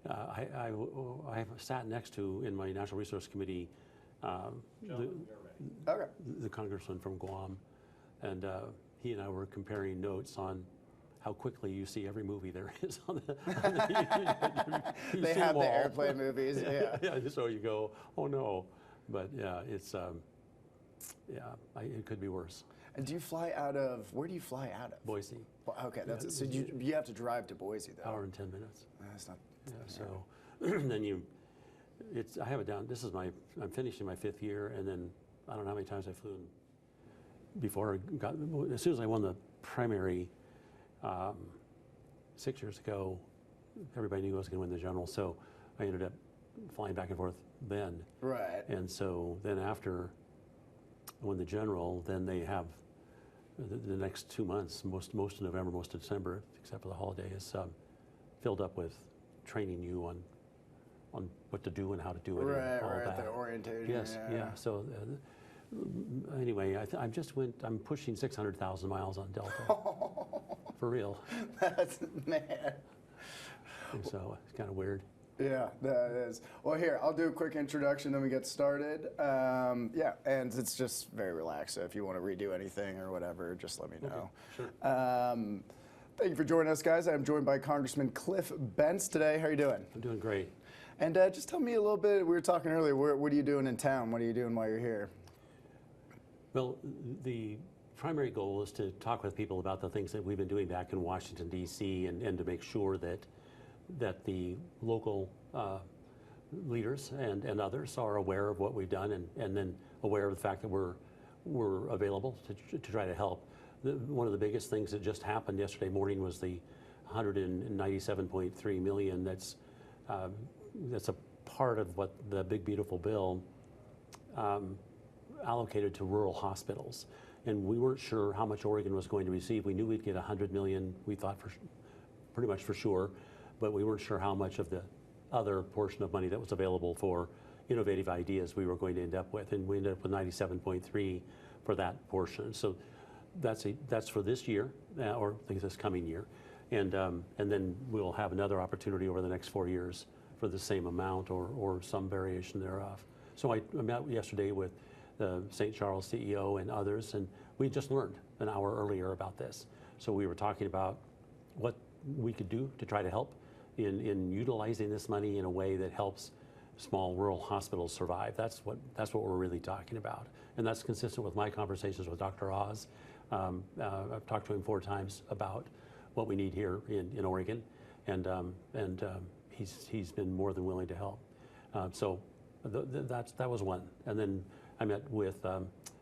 I sat next to, in my Natural Resource Committee, the congressman from Guam, and he and I were comparing notes on how quickly you see every movie there is on the they have the airplane movies, yeah. So you go, oh no, but yeah, it's it could be worse. And do you fly out of, where do you fly out of? Boise. Well, okay, that's it. So you have to drive to Boise though. Hour and 10 minutes. That's not. Yeah. So then I have it down. This is I'm finishing my 5th year, and then I don't know how many times I flew before I got. As soon as I won the primary 6 years ago, everybody knew I was going to win the general. So I ended up flying back and forth then. Right. And so then after I won the general, then they have the next 2 months, most of November, most of December, except for the holiday, is filled up with training you on what to do and how to do it. Right, and all right. that. The orientation. Yes, yeah. So anyway, I'm pushing 600,000 miles on Delta. For real. That's, man. And so it's kind of weird. Yeah, that is. Well, here, I'll do a quick introduction, then we get started. Yeah, and it's just very relaxed. So if you want to redo anything or whatever, just let me know. Okay, sure. Thank you for joining us, guys. I'm joined by Congressman Cliff Bentz today. How are you doing? I'm doing great. And just tell me a little bit, we were talking earlier, what are you doing in town? What are you doing while you're here? Well, the primary goal is to talk with people about the things that we've been doing back in Washington, D.C., and to make sure that the local leaders and others are aware of what we've done, and then aware of the fact that we're available to try to help. One of the biggest things that just happened yesterday morning was the $197.3 million that's a part of what the big beautiful bill allocated to rural hospitals. And we weren't sure how much Oregon was going to receive. We knew we'd get $100 million, we thought pretty much for sure, but we weren't sure how much of the other portion of money that was available for innovative ideas we were going to end up with. And we ended up with 97.3 for that portion. So that's for this year, or I think this coming year. And then we'll have another opportunity over the next 4 years for the same amount or some variation thereof. So I met yesterday with the St. Charles CEO and others, and we just learned an hour earlier about this. So we were talking about what we could do to try to help in utilizing this money in a way that helps small rural hospitals survive. That's what we're really talking about, and that's consistent with my conversations with Dr. Oz. I've talked to him 4 times about what we need here in Oregon, and he's been more than willing to help. So that was one, and then I met with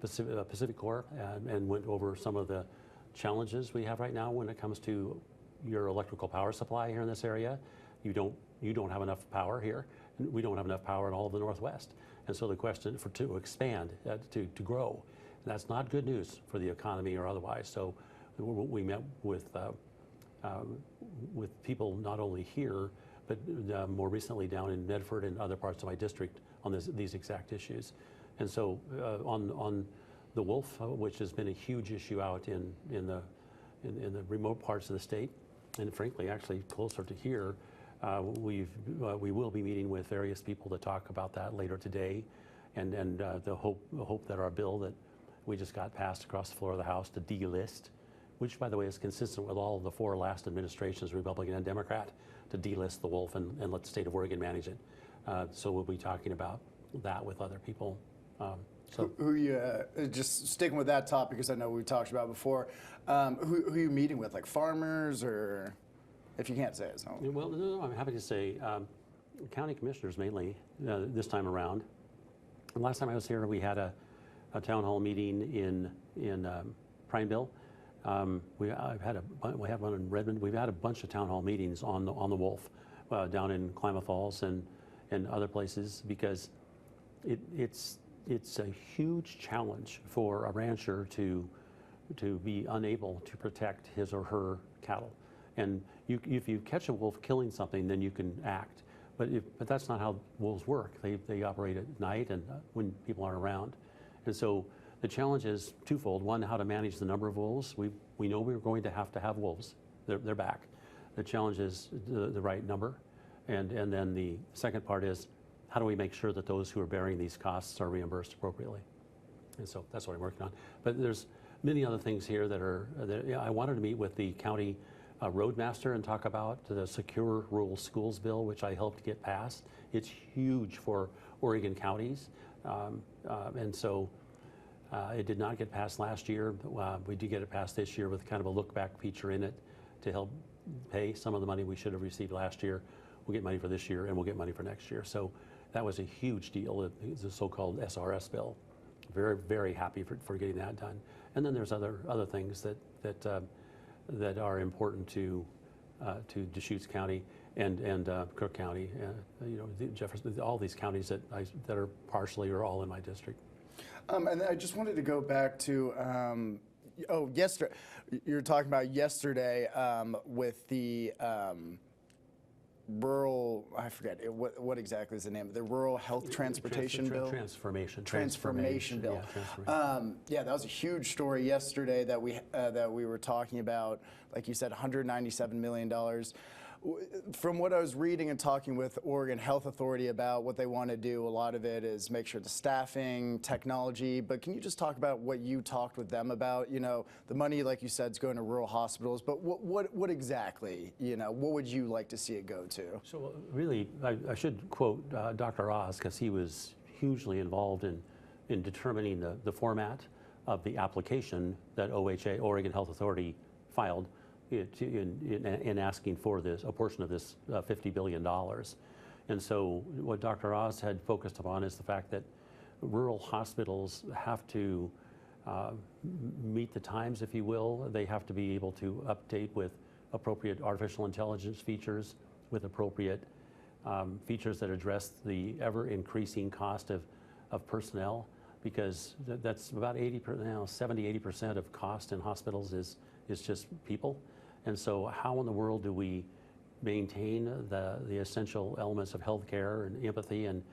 Pacific Corp and went over some of the challenges we have right now when it comes to your electrical power supply here in this area. You don't have enough power here. We don't have enough power in all of the Northwest. And so the question to expand, to grow, that's not good news for the economy or otherwise. So we met with people not only here, but more recently down in Medford and other parts of my district on these exact issues. And so on the wolf, which has been a huge issue out in the remote parts of the state, and frankly, actually closer to here, we will be meeting with various people to talk about that later today, and the hope that our bill that we just got passed across the floor of the House to delist, which by the way is consistent with all of the 4 last administrations, Republican and Democrat, to delist the wolf and let the state of Oregon manage it. So we'll be talking about that with other people. Who you, just sticking with that topic, because I know we talked about before, who are you meeting with, like farmers, or if you can't say it? So. Well, no, I'm happy to say county commissioners mainly this time around. And last time I was here, we had a town hall meeting in Prineville. We had one in Redmond. We've had a bunch of town hall meetings on the wolf down in Klamath Falls and other places, because it's a huge challenge for a rancher to be unable to protect his or her cattle. And if you catch a wolf killing something, then you can act. But that's not how wolves work. They operate at night and when people aren't around. And so the challenge is twofold. One, how to manage the number of wolves. We know we're going to have wolves. They're back. The challenge is the right number. And then the second part is, how do we make sure that those who are bearing these costs are reimbursed appropriately? And so that's what I'm working on. But there's many other things here I wanted to meet with the county roadmaster and talk about the Secure Rural Schools bill, which I helped get passed. It's huge for Oregon counties. And so it did not get passed last year. We did get it passed this year with kind of a look back feature in it to help pay some of the money we should have received last year. We'll get money for this year and we'll get money for next year. So that was a huge deal. It's a so-called SRS bill. Very, very happy for getting that done. And then there's other things that are important to Deschutes County and Cook County. Jefferson, all these counties that are partially or all in my district. And I just wanted to go back to, yesterday, you were talking about yesterday with the rural, I forget, what exactly is the name of the Rural Health Transportation Bill? Transformation Bill. Yeah, that was a huge story yesterday that we were talking about. Like you said, $197 million. From what I was reading and talking with Oregon Health Authority about what they want to do, a lot of it is make sure the staffing, technology, but can you just talk about what you talked with them about? You know, the money, like you said, is going to rural hospitals, but what exactly, what would you like to see it go to? So really, I should quote Dr. Oz, because he was hugely involved in determining the format of the application that OHA, Oregon Health Authority, filed in asking for a portion of this $50 billion. And so what Dr. Oz had focused upon is the fact that rural hospitals have to meet the times, if you will. They have to be able to update with appropriate artificial intelligence features, with appropriate features that address the ever-increasing cost of personnel, because that's about 70-80% of cost in hospitals is just people. And so how in the world do we maintain the essential elements of healthcare and empathy and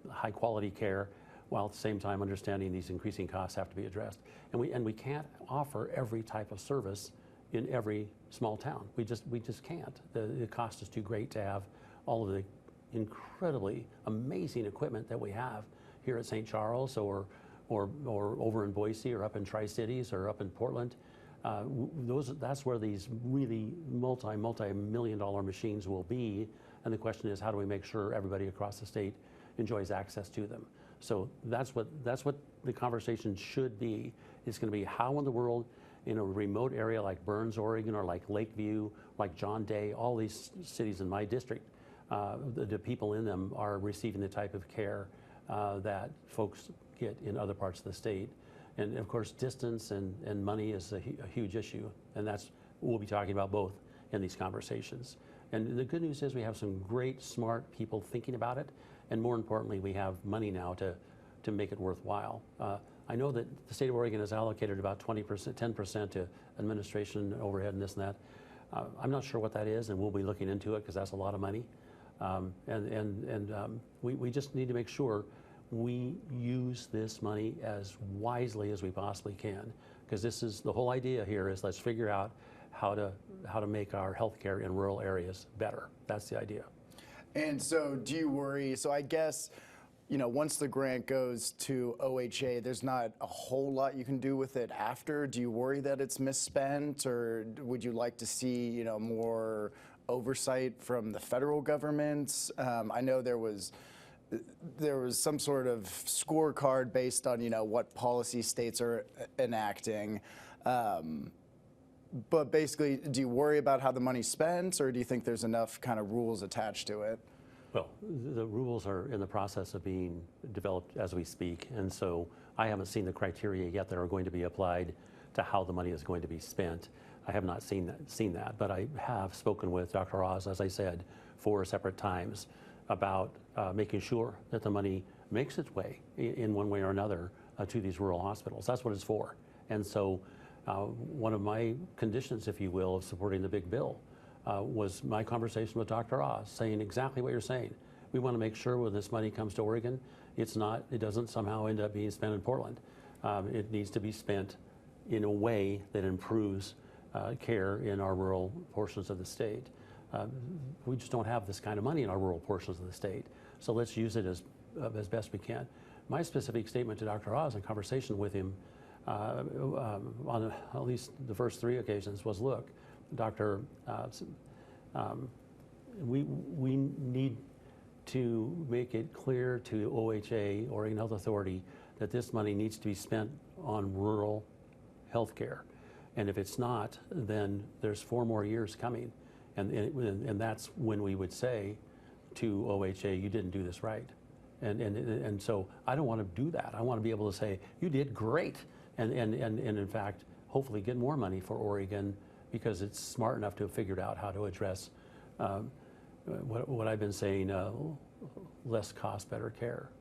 high quality care, while at the same time understanding these increasing costs have to be addressed? And we can't offer every type of service in every small town. We just can't. The cost is too great to have all of the incredibly amazing equipment that we have here at St. Charles or over in Boise or up in Tri-Cities or up in Portland. That's where these really multi-million-dollar machines will be, and the question is, how do we make sure everybody across the state enjoys access to them? So that's what the conversation should be. It's going to be, how in the world, in a remote area like Burns, Oregon, or like Lakeview, like John Day, all these cities in my district, the people in them are receiving the type of care that folks get in other parts of the state. And of course, distance and money is a huge issue, and we'll be talking about both in these conversations. And the good news is we have some great, smart people thinking about it, and more importantly, we have money now to make it worthwhile. I know that the state of Oregon has allocated about 20%, 10% to administration, overhead, and this and that. I'm not sure what that is, and we'll be looking into it because that's a lot of money. We just need to make sure we use this money as wisely as we possibly can, because this is the whole idea here is let's figure out how to make our healthcare in rural areas better. That's the idea. And so do you worry, so I guess, once the grant goes to OHA, there's not a whole lot you can do with it after. Do you worry that it's misspent, or would you like to see, more oversight from the federal government? I know there was some sort of scorecard based on, what policy states are enacting. But basically, do you worry about how the money's spent, or do you think there's enough kind of rules attached to it? Well, the rules are in the process of being developed as we speak, and so I haven't seen the criteria yet that are going to be applied to how the money is going to be spent. I have not seen that, but I have spoken with Dr. Oz, as I said, 4 separate times about making sure that the money makes its way in one way or another to these rural hospitals. That's what it's for. And so one of my conditions, if you will, of supporting the big bill was my conversation with Dr. Oz, saying exactly what you're saying. We want to make sure when this money comes to Oregon, it doesn't somehow end up being spent in Portland. It needs to be spent in a way that improves care in our rural portions of the state. we just don't have this kind of money in our rural portions of the state. So let's use it as best we can. My specific statement to Dr. Oz in conversation with him on at least the first 3 occasions was, look, Doctor, we need to make it clear to OHA, Oregon Health Authority, that this money needs to be spent on rural health care. And if it's not, then there's 4 more years coming. And that's when we would say to OHA, you didn't do this right. And so I don't want to do that. I want to be able to say, you did great. And in fact, hopefully get more money for Oregon because it's smart enough to have figured out how to address what I've been saying, less cost, better care.